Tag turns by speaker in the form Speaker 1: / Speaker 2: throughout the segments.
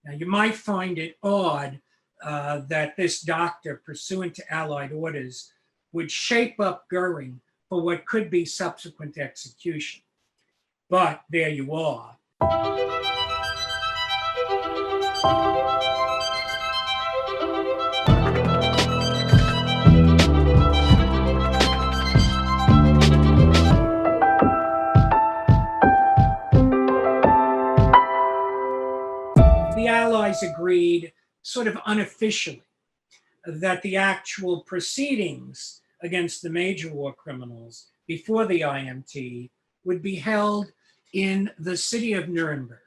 Speaker 1: Now, you might find it odd that this doctor, pursuant to Allied orders, would shape up Göring for what could be subsequent execution. But there you are. The Allies agreed, sort of unofficially, that the actual proceedings against the major war criminals before the IMT would be held in the city of Nuremberg,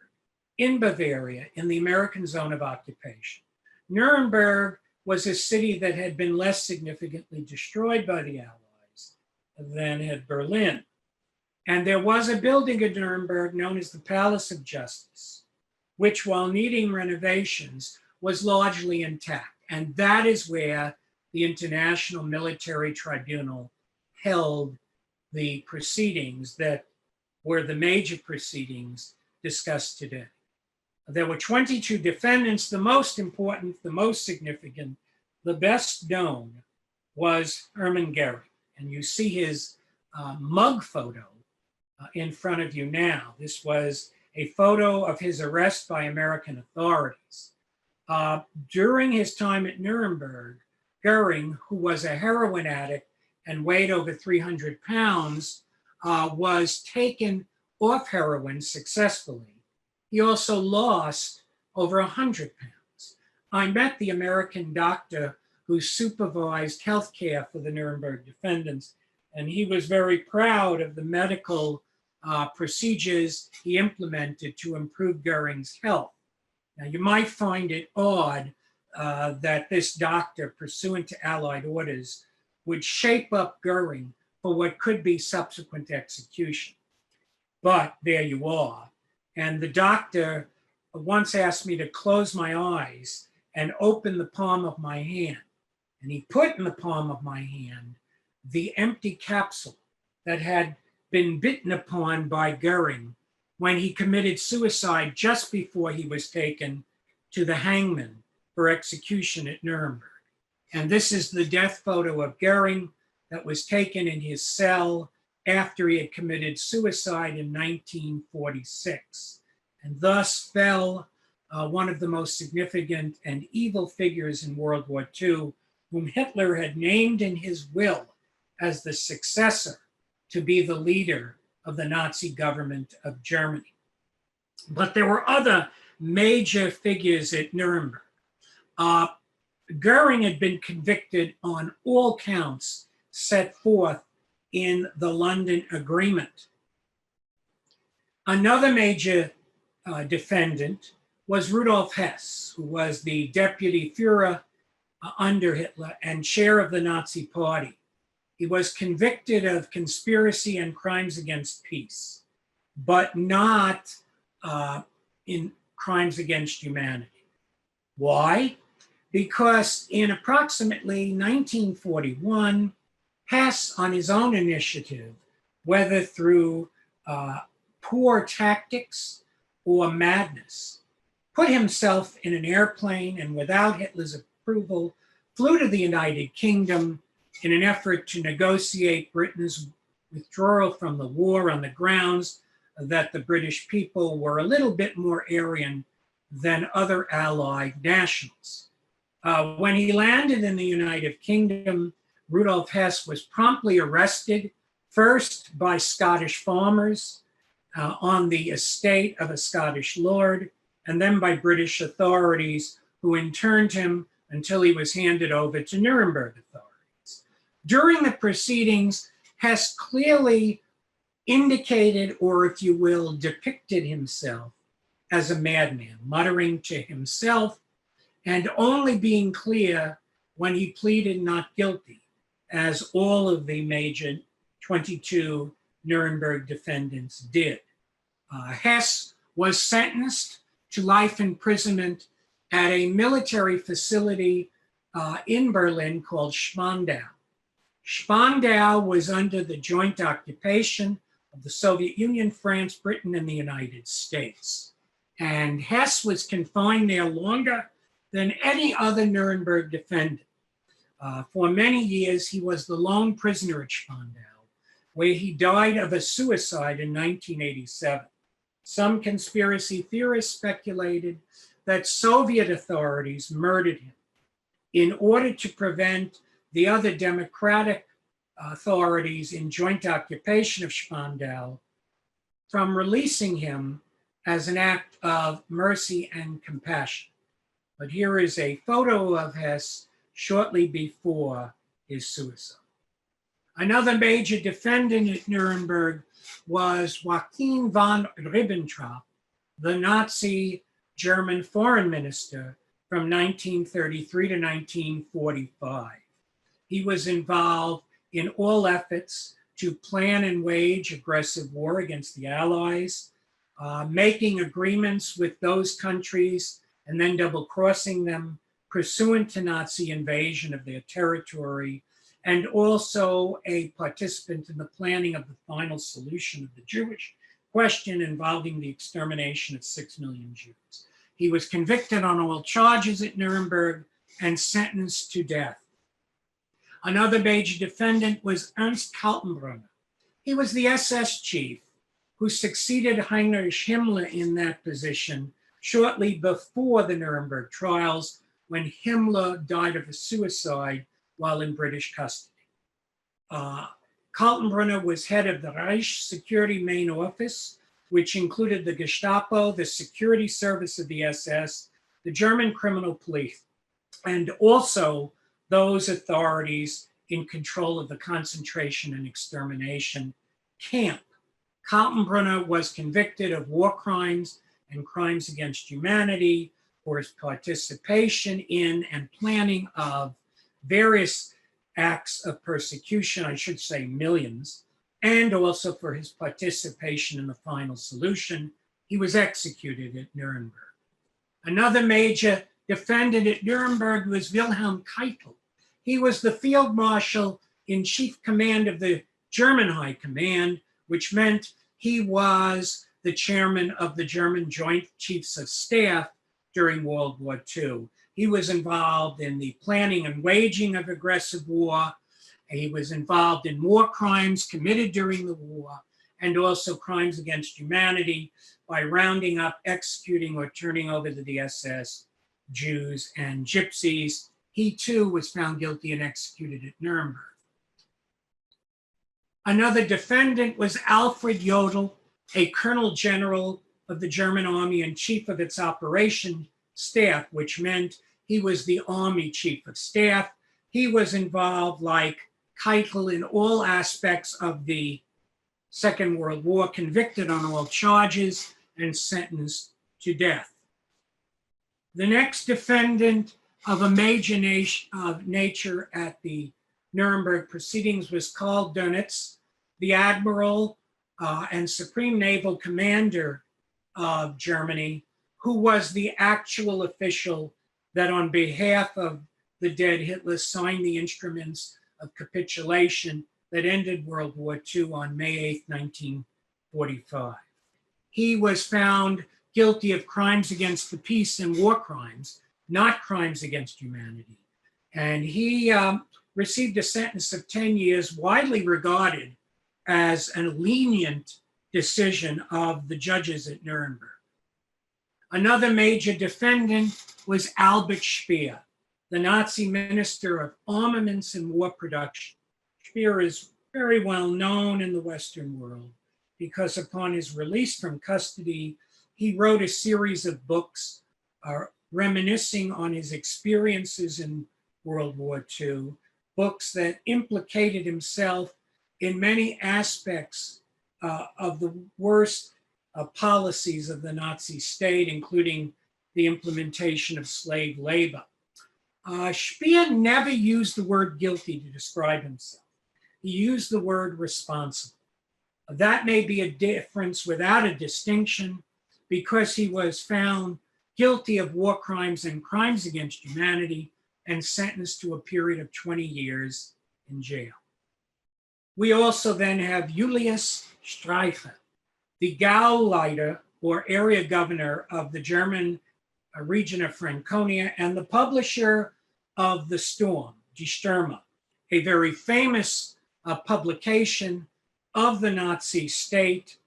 Speaker 1: in Bavaria, in the American zone of occupation. Nuremberg was a city that had been less significantly destroyed by the Allies than had Berlin. And there was a building in Nuremberg known as the Palace of Justice, which, while needing renovations, was largely intact. And that is where the International Military Tribunal held the proceedings that were the major proceedings discussed today. There were 22 defendants. The most important, the most significant, the best known was Hermann Göring. And you see his mug photo in front of you now. This was a photo of his arrest by American authorities. During his time at Nuremberg, Göring, who was a heroin addict and weighed over 300 pounds, was taken off heroin successfully. He also lost over 100 pounds. I met the American doctor who supervised healthcare for the Nuremberg defendants, and he was very proud of the medical procedures he implemented to improve Göring's health. Now, you might find it odd that this doctor, pursuant to Allied orders, would shape up Göring for what could be subsequent execution. But there you are. And the doctor once asked me to close my eyes and open the palm of my hand. And he put in the palm of my hand the empty capsule that had been bitten upon by Göring when he committed suicide just before he was taken to the hangman for execution at Nuremberg. And this is the death photo of Göring that was taken in his cell after he had committed suicide in 1946, and thus fell one of the most significant and evil figures in World War II, whom Hitler had named in his will as the successor to be the leader of the Nazi government of Germany. But there were other major figures at Nuremberg. Göring had been convicted on all counts set forth in the London Agreement. Another major defendant was Rudolf Hess, who was the deputy Führer under Hitler and chair of the Nazi Party. He was convicted of conspiracy and crimes against peace, but not in crimes against humanity. Why? Because in approximately 1941, Hess, on his own initiative, whether through poor tactics or madness, put himself in an airplane and without Hitler's approval, flew to the United Kingdom in an effort to negotiate Britain's withdrawal from the war on the grounds that the British people were a little bit more Aryan than other Allied nationals. When he landed in the United Kingdom, Rudolf Hess was promptly arrested, first by Scottish farmers on the estate of a Scottish lord, and then by British authorities who interned him until he was handed over to Nuremberg authorities. During the proceedings, Hess clearly indicated, or if you will, depicted himself as a madman, muttering to himself and only being clear when he pleaded not guilty, as all of the major 22 Nuremberg defendants did. Hess was sentenced to life imprisonment at a military facility in Berlin called Spandau. Spandau was under the joint occupation of the Soviet Union, France, Britain, and the United States. And Hess was confined there longer than any other Nuremberg defendant. For many years, he was the lone prisoner at Spandau, where he died of a suicide in 1987. Some conspiracy theorists speculated that Soviet authorities murdered him in order to prevent the other democratic authorities in joint occupation of Spandau from releasing him as an act of mercy and compassion. But here is a photo of Hess shortly before his suicide. Another major defendant at Nuremberg was Joachim von Ribbentrop, the Nazi German foreign minister from 1933 to 1945. He was involved in all efforts to plan and wage aggressive war against the Allies, making agreements with those countries and then double-crossing them pursuant to Nazi invasion of their territory, and also a participant in the planning of the final solution of the Jewish question involving the extermination of 6 million Jews. He was convicted on all charges at Nuremberg and sentenced to death. Another major defendant was Ernst Kaltenbrunner. He was the SS chief who succeeded Heinrich Himmler in that position shortly before the Nuremberg trials, when Himmler died of a suicide while in British custody. Kaltenbrunner was head of the Reich Security Main Office, which included the Gestapo, the Security Service of the SS, the German Criminal Police, and also those authorities in control of the concentration and extermination camp. Kaltenbrunner was convicted of war crimes and crimes against humanity for his participation in and planning of various acts of persecution, I should say millions, and also for his participation in the final solution. He was executed at Nuremberg. Another major defendant at Nuremberg was Wilhelm Keitel. He was the field marshal in chief command of the German High Command, which meant he was the chairman of the German Joint Chiefs of Staff during World War II. He was involved in the planning and waging of aggressive war. He was involved in war crimes committed during the war and also crimes against humanity by rounding up, executing, or turning over to the SS Jews and Gypsies. He too was found guilty and executed at Nuremberg. Another defendant was Alfred Jodl, a colonel general of the German army and chief of its operation staff, which meant he was the army chief of staff. He was involved, like Keitel, in all aspects of the Second World War, convicted on all charges and sentenced to death. The next defendant of a major nature at the Nuremberg proceedings was Karl Dönitz, the admiral and supreme naval commander of Germany, who was the actual official that on behalf of the dead Hitler signed the instruments of capitulation that ended World War II on May 8, 1945. He was found guilty of crimes against the peace and war crimes, not crimes against humanity. And he received a sentence of 10 years, widely regarded as a lenient decision of the judges at Nuremberg. Another major defendant was Albert Speer, the Nazi Minister of Armaments and War Production. Speer is very well known in the Western world because upon his release from custody, he wrote a series of books reminiscing on his experiences in World War II, books that implicated himself in many aspects of the worst policies of the Nazi state, including the implementation of slave labor. Speer never used the word guilty to describe himself. He used the word responsible. That may be a difference without a distinction, because he was found guilty of war crimes and crimes against humanity and sentenced to a period of 20 years in jail. We also then have Julius Streicher, the Gauleiter or area governor of the German region of Franconia, and the publisher of The Storm, Die Stürme, a very famous publication of the Nazi state,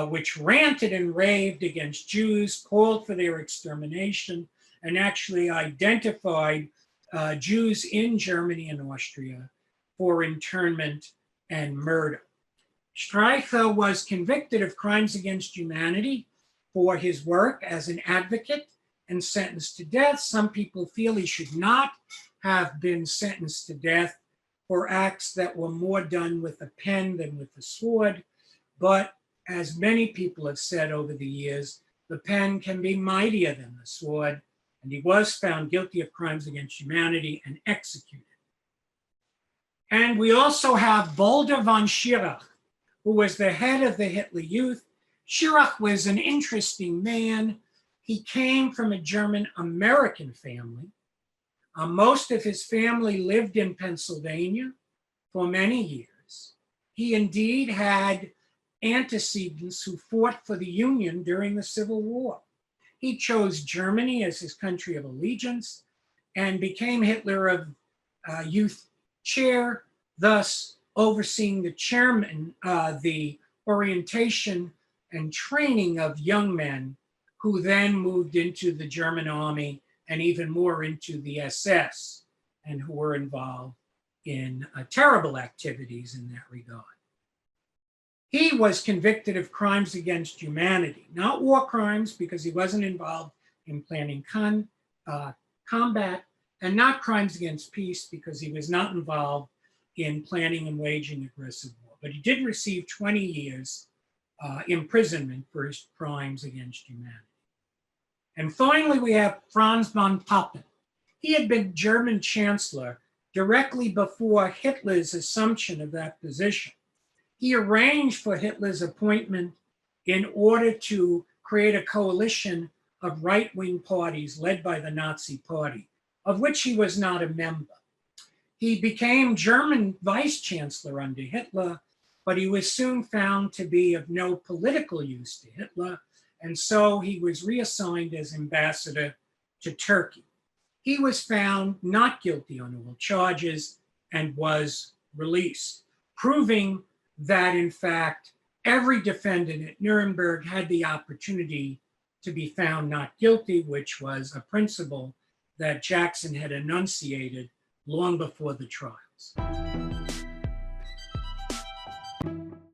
Speaker 1: which ranted and raved against Jews, called for their extermination, and actually identified Jews in Germany and Austria for internment and murder. Streicher was convicted of crimes against humanity for his work as an advocate and sentenced to death. Some people feel he should not have been sentenced to death for acts that were more done with a pen than with a sword. But as many people have said over the years, the pen can be mightier than the sword, and he was found guilty of crimes against humanity and executed. And we also have Walter von Schirach, who was the head of the Hitler Youth. Schirach was an interesting man. He came from a German-American family. Most of his family lived in Pennsylvania for many years. He indeed had antecedents who fought for the Union during the Civil War. He chose Germany as his country of allegiance and became Hitler of Youth chair, thus overseeing the orientation and training of young men who then moved into the German army and even more into the SS, and who were involved in terrible activities in that regard. He was convicted of crimes against humanity, not war crimes because he wasn't involved in planning combat, and not crimes against peace because he was not involved in planning and waging aggressive war. But he did receive 20 years imprisonment for his crimes against humanity. And finally, we have Franz von Papen. He had been German chancellor directly before Hitler's assumption of that position. He arranged for Hitler's appointment in order to create a coalition of right-wing parties led by the Nazi Party, of which he was not a member. He became German vice chancellor under Hitler, but he was soon found to be of no political use to Hitler, and so he was reassigned as ambassador to Turkey. He was found not guilty on all charges and was released, proving that, in fact, every defendant at Nuremberg had the opportunity to be found not guilty, which was a principle that Jackson had enunciated long before the trials.